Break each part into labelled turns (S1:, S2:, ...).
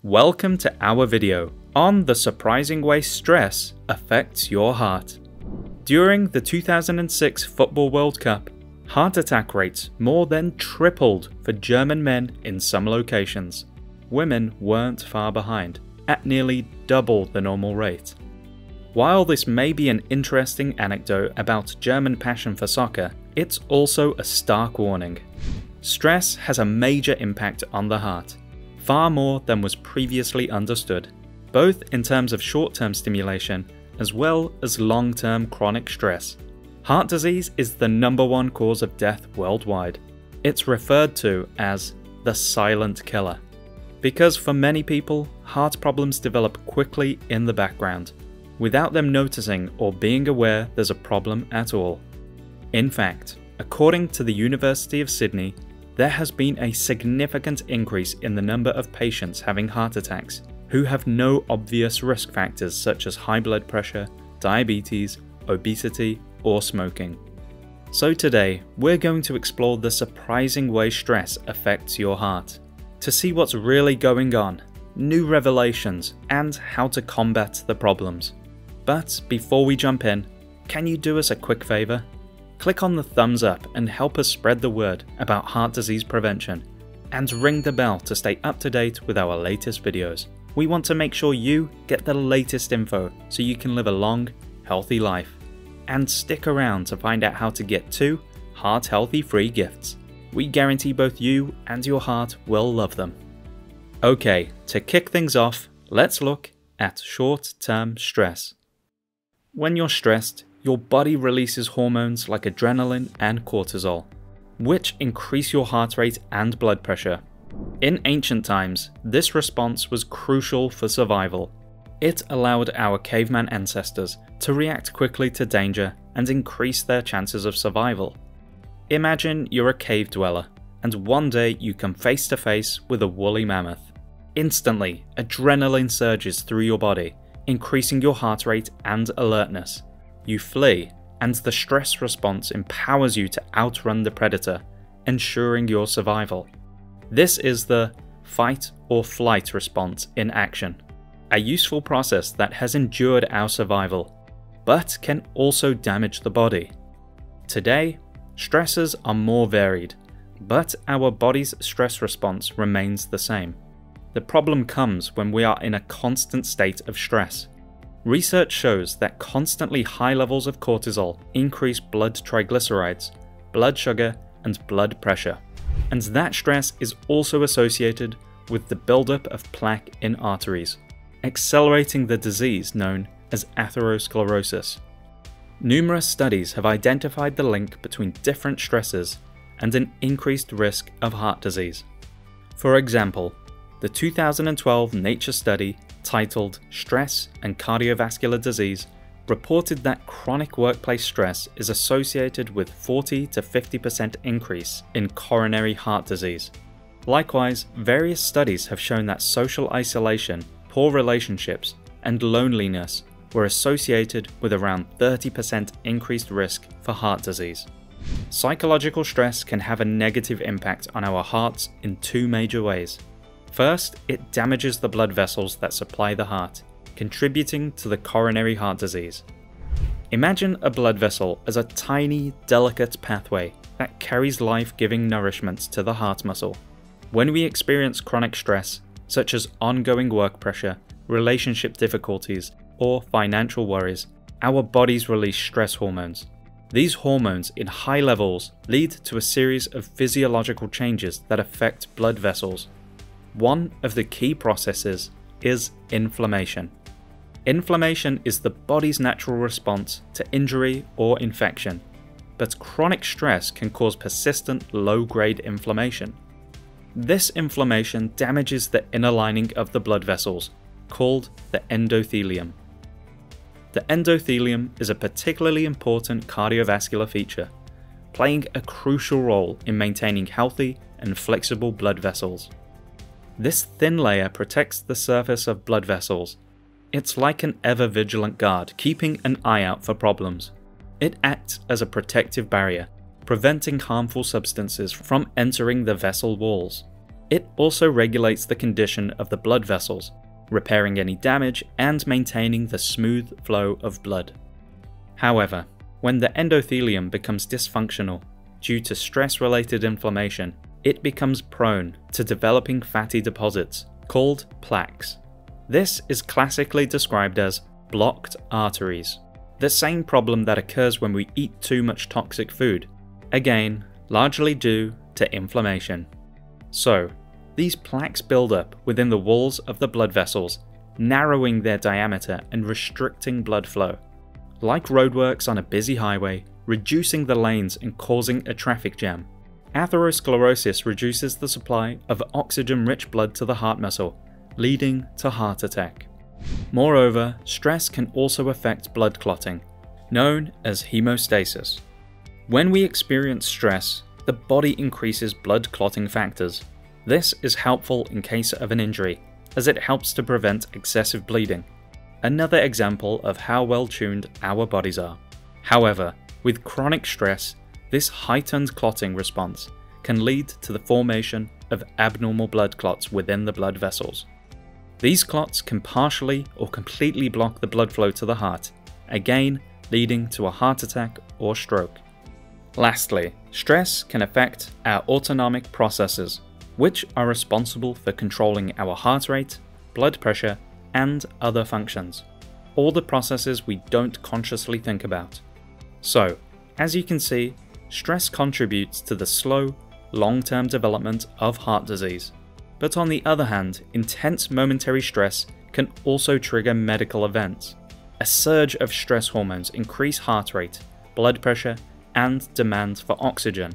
S1: Welcome to our video on the surprising way stress affects your heart. During the 2006 Football World Cup, heart attack rates more than tripled for German men in some locations. Women weren't far behind, at nearly double the normal rate. While this may be an interesting anecdote about German passion for soccer, it's also a stark warning. Stress has a major impact on the heart, far more than was previously understood, both in terms of short-term stimulation as well as long-term chronic stress. Heart disease is the #1 cause of death worldwide. It's referred to as the silent killer, because for many people, heart problems develop quickly in the background, without them noticing or being aware there's a problem at all. In fact, according to the University of Sydney, there has been a significant increase in the number of patients having heart attacks who have no obvious risk factors such as high blood pressure, diabetes, obesity, or smoking. So today, we're going to explore the surprising way stress affects your heart, to see what's really going on, new revelations, and how to combat the problems. But before we jump in, can you do us a quick favor? Click on the thumbs up and help us spread the word about heart disease prevention, and ring the bell to stay up to date with our latest videos. We want to make sure you get the latest info so you can live a long, healthy life. And stick around to find out how to get 2 heart healthy free gifts. We guarantee both you and your heart will love them. Okay, to kick things off, let's look at short-term stress. When you're stressed, your body releases hormones like adrenaline and cortisol, which increase your heart rate and blood pressure. In ancient times, this response was crucial for survival. It allowed our caveman ancestors to react quickly to danger and increase their chances of survival. Imagine you're a cave dweller, and one day you come face to face with a woolly mammoth. Instantly, adrenaline surges through your body, increasing your heart rate and alertness. You flee, and the stress response empowers you to outrun the predator, ensuring your survival. This is the fight or flight response in action, a useful process that has endured our survival, but can also damage the body. Today, stresses are more varied, but our body's stress response remains the same. The problem comes when we are in a constant state of stress. Research shows that constantly high levels of cortisol increase blood triglycerides, blood sugar, and blood pressure. And that stress is also associated with the buildup of plaque in arteries, accelerating the disease known as atherosclerosis. Numerous studies have identified the link between different stresses and an increased risk of heart disease. For example, the 2012 Nature study titled Stress and Cardiovascular Disease reported that chronic workplace stress is associated with 40 to 50% increase in coronary heart disease. Likewise, various studies have shown that social isolation, poor relationships, and loneliness were associated with around 30% increased risk for heart disease. Psychological stress can have a negative impact on our hearts in 2 major ways. First, it damages the blood vessels that supply the heart, contributing to the coronary heart disease. Imagine a blood vessel as a tiny, delicate pathway that carries life-giving nourishment to the heart muscle. When we experience chronic stress, such as ongoing work pressure, relationship difficulties, or financial worries, our bodies release stress hormones. These hormones in high levels lead to a series of physiological changes that affect blood vessels. One of the key processes is inflammation. Inflammation is the body's natural response to injury or infection, but chronic stress can cause persistent low-grade inflammation. This inflammation damages the inner lining of the blood vessels, called the endothelium. The endothelium is a particularly important cardiovascular feature, playing a crucial role in maintaining healthy and flexible blood vessels. This thin layer protects the surface of blood vessels. It's like an ever-vigilant guard keeping an eye out for problems. It acts as a protective barrier, preventing harmful substances from entering the vessel walls. It also regulates the condition of the blood vessels, repairing any damage and maintaining the smooth flow of blood. However, when the endothelium becomes dysfunctional due to stress-related inflammation, it becomes prone to developing fatty deposits called plaques. This is classically described as blocked arteries, the same problem that occurs when we eat too much toxic food, again, largely due to inflammation. So, these plaques build up within the walls of the blood vessels, narrowing their diameter and restricting blood flow. Like roadworks on a busy highway, reducing the lanes and causing a traffic jam. Atherosclerosis reduces the supply of oxygen-rich blood to the heart muscle, leading to heart attack. Moreover, stress can also affect blood clotting, known as hemostasis. When we experience stress, the body increases blood clotting factors. This is helpful in case of an injury, as it helps to prevent excessive bleeding. Another example of how well tuned our bodies are. However, with chronic stress, this heightened clotting response can lead to the formation of abnormal blood clots within the blood vessels. These clots can partially or completely block the blood flow to the heart, again leading to a heart attack or stroke. Lastly, stress can affect our autonomic processes, which are responsible for controlling our heart rate, blood pressure, and other functions. All the processes we don't consciously think about. So, as you can see, stress contributes to the slow, long-term development of heart disease. But on the other hand, intense momentary stress can also trigger medical events. A surge of stress hormones increase heart rate, blood pressure, and demand for oxygen,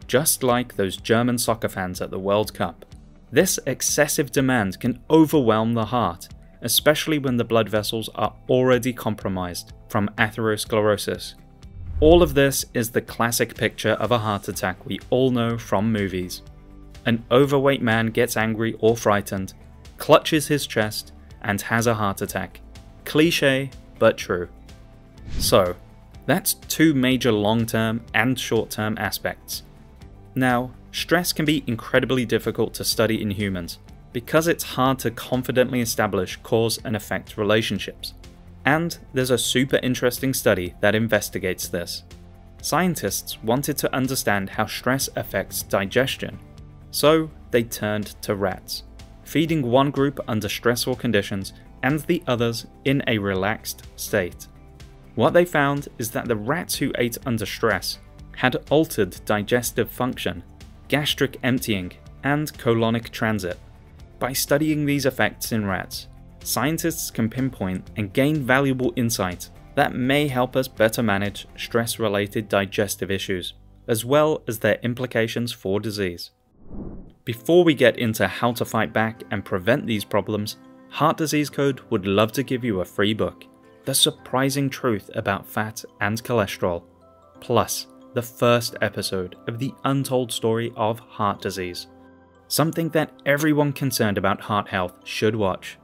S1: just like those German soccer fans at the World Cup. This excessive demand can overwhelm the heart, especially when the blood vessels are already compromised from atherosclerosis. All of this is the classic picture of a heart attack we all know from movies. An overweight man gets angry or frightened, clutches his chest, and has a heart attack. Cliché, but true. So, that's two major long-term and short-term aspects. Now, stress can be incredibly difficult to study in humans, because it's hard to confidently establish cause and effect relationships. And there's a super interesting study that investigates this. Scientists wanted to understand how stress affects digestion, so they turned to rats, feeding one group under stressful conditions and the others in a relaxed state. What they found is that the rats who ate under stress had altered digestive function, gastric emptying, and colonic transit. By studying these effects in rats, scientists can pinpoint and gain valuable insight that may help us better manage stress-related digestive issues, as well as their implications for disease. Before we get into how to fight back and prevent these problems, Heart Disease Code would love to give you a free book, The Surprising Truth About Fat and Cholesterol, plus the first episode of the untold story of heart disease. Something that everyone concerned about heart health should watch.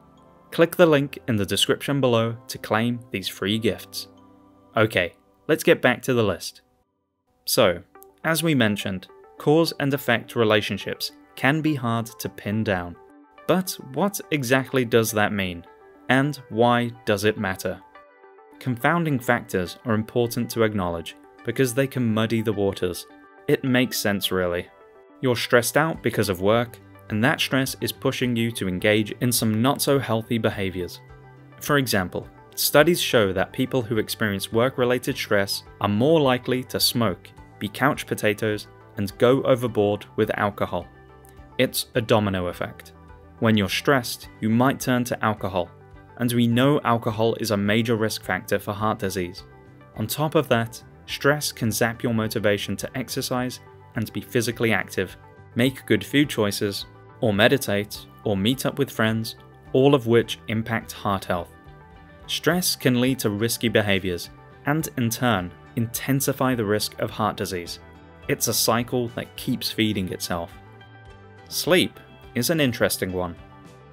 S1: Click the link in the description below to claim these free gifts. Okay, let's get back to the list. So, as we mentioned, cause and effect relationships can be hard to pin down. But what exactly does that mean? And why does it matter? Confounding factors are important to acknowledge because they can muddy the waters. It makes sense really. You're stressed out because of work, and that stress is pushing you to engage in some not so healthy behaviors. For example, studies show that people who experience work-related stress are more likely to smoke, be couch potatoes, and go overboard with alcohol. It's a domino effect. When you're stressed, you might turn to alcohol, and we know alcohol is a major risk factor for heart disease. On top of that, stress can zap your motivation to exercise and be physically active, make good food choices, or meditate, or meet up with friends, all of which impact heart health. Stress can lead to risky behaviors, and in turn, intensify the risk of heart disease. It's a cycle that keeps feeding itself. Sleep is an interesting one.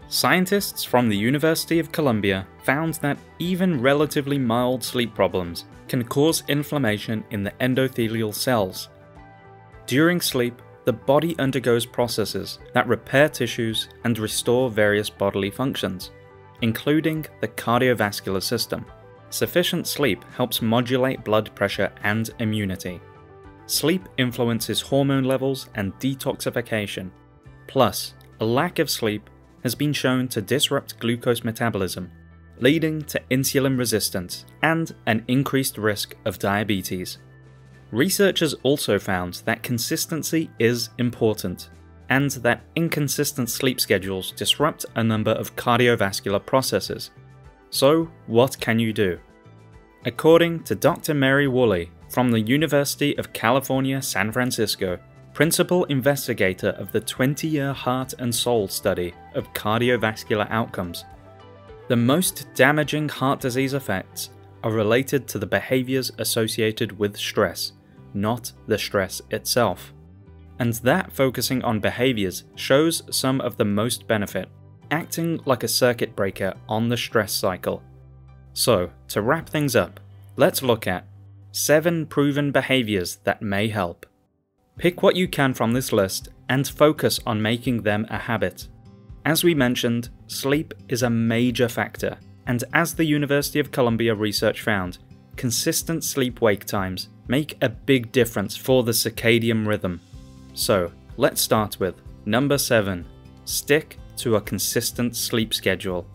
S1: Scientists from the University of Columbia found that even relatively mild sleep problems can cause inflammation in the endothelial cells. During sleep, the body undergoes processes that repair tissues and restore various bodily functions, including the cardiovascular system. Sufficient sleep helps modulate blood pressure and immunity. Sleep influences hormone levels and detoxification. Plus, a lack of sleep has been shown to disrupt glucose metabolism, leading to insulin resistance and an increased risk of diabetes. Researchers also found that consistency is important, and that inconsistent sleep schedules disrupt a number of cardiovascular processes. So, what can you do? According to Dr. Mary Woolley from the University of California, San Francisco, principal investigator of the 20-year Heart and Soul study of cardiovascular outcomes, the most damaging heart disease effects are related to the behaviors associated with stress, not the stress itself. And that focusing on behaviors shows some of the most benefit, acting like a circuit breaker on the stress cycle. So, to wrap things up, let's look at 7 proven behaviors that may help. Pick what you can from this list and focus on making them a habit. As we mentioned, sleep is a major factor, and as the University of Columbia research found, consistent sleep-wake times make a big difference for the circadian rhythm. So, let's start with number 7. Stick to a consistent sleep schedule.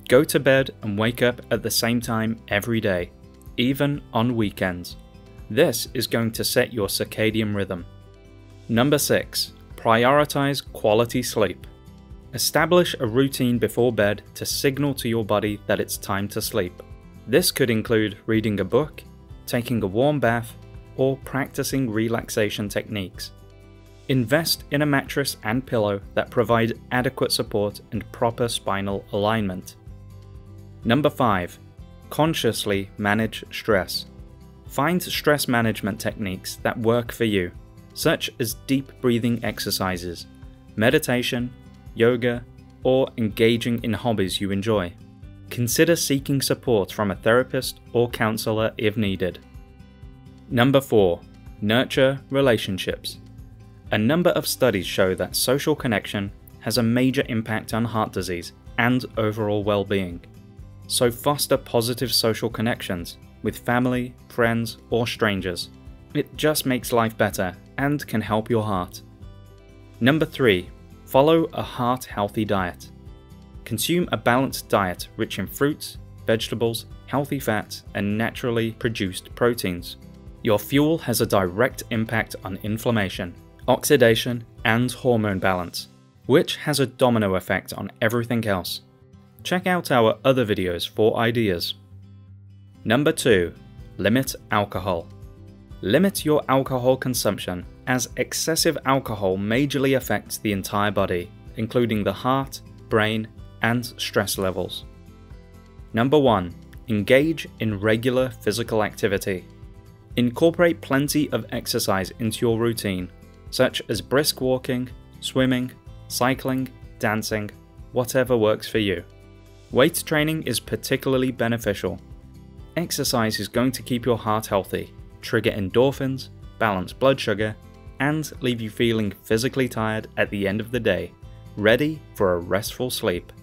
S1: Go to bed and wake up at the same time every day, even on weekends. This is going to set your circadian rhythm. Number 6. Prioritize quality sleep. Establish a routine before bed to signal to your body that it's time to sleep. This could include reading a book, taking a warm bath, or practicing relaxation techniques. Invest in a mattress and pillow that provide adequate support and proper spinal alignment. Number 5. Consciously manage stress. Find stress management techniques that work for you, such as deep breathing exercises, meditation, yoga, or engaging in hobbies you enjoy. Consider seeking support from a therapist or counselor if needed. Number 4. Nurture relationships. A number of studies show that social connection has a major impact on heart disease and overall well-being. So foster positive social connections with family, friends, or strangers. It just makes life better and can help your heart. Number 3. Follow a heart-healthy diet. Consume a balanced diet rich in fruits, vegetables, healthy fats, and naturally produced proteins. Your fuel has a direct impact on inflammation, oxidation, and hormone balance, which has a domino effect on everything else. Check out our other videos for ideas. Number 2. Limit alcohol. Limit your alcohol consumption, as excessive alcohol majorly affects the entire body, including the heart, brain, and stress levels. Number 1. Engage in regular physical activity. Incorporate plenty of exercise into your routine, such as brisk walking, swimming, cycling, dancing, whatever works for you. Weight training is particularly beneficial. Exercise is going to keep your heart healthy, trigger endorphins, balance blood sugar, and leave you feeling physically tired at the end of the day, ready for a restful sleep.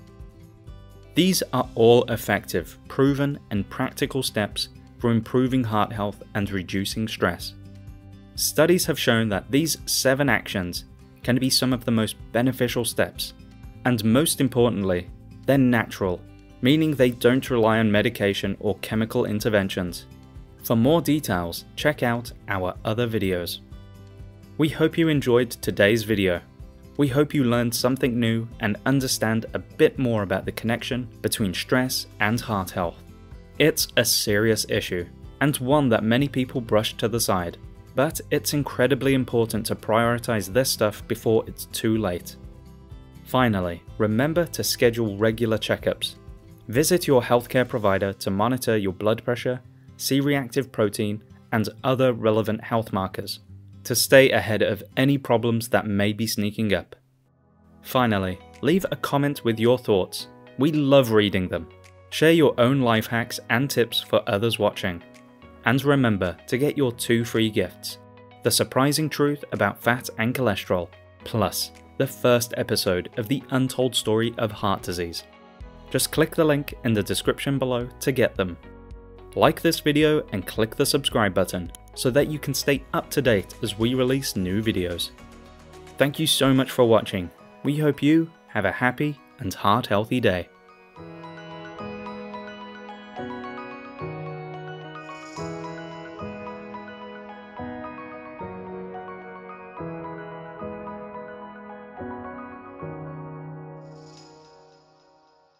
S1: These are all effective, proven, and practical steps for improving heart health and reducing stress. Studies have shown that these 7 actions can be some of the most beneficial steps, and most importantly, they're natural, meaning they don't rely on medication or chemical interventions. For more details, check out our other videos. We hope you enjoyed today's video. We hope you learned something new and understand a bit more about the connection between stress and heart health. It's a serious issue, and one that many people brush to the side, but it's incredibly important to prioritize this stuff before it's too late. Finally, remember to schedule regular checkups. Visit your healthcare provider to monitor your blood pressure, C-reactive protein, and other relevant health markers to stay ahead of any problems that may be sneaking up. Finally, leave a comment with your thoughts. We love reading them. Share your own life hacks and tips for others watching. And remember to get your 2 free gifts. The Surprising Truth About Fat and Cholesterol, plus the first episode of The Untold Story of Heart Disease. Just click the link in the description below to get them. Like this video and click the subscribe button so that you can stay up to date as we release new videos. Thank you so much for watching. We hope you have a happy and heart-healthy day.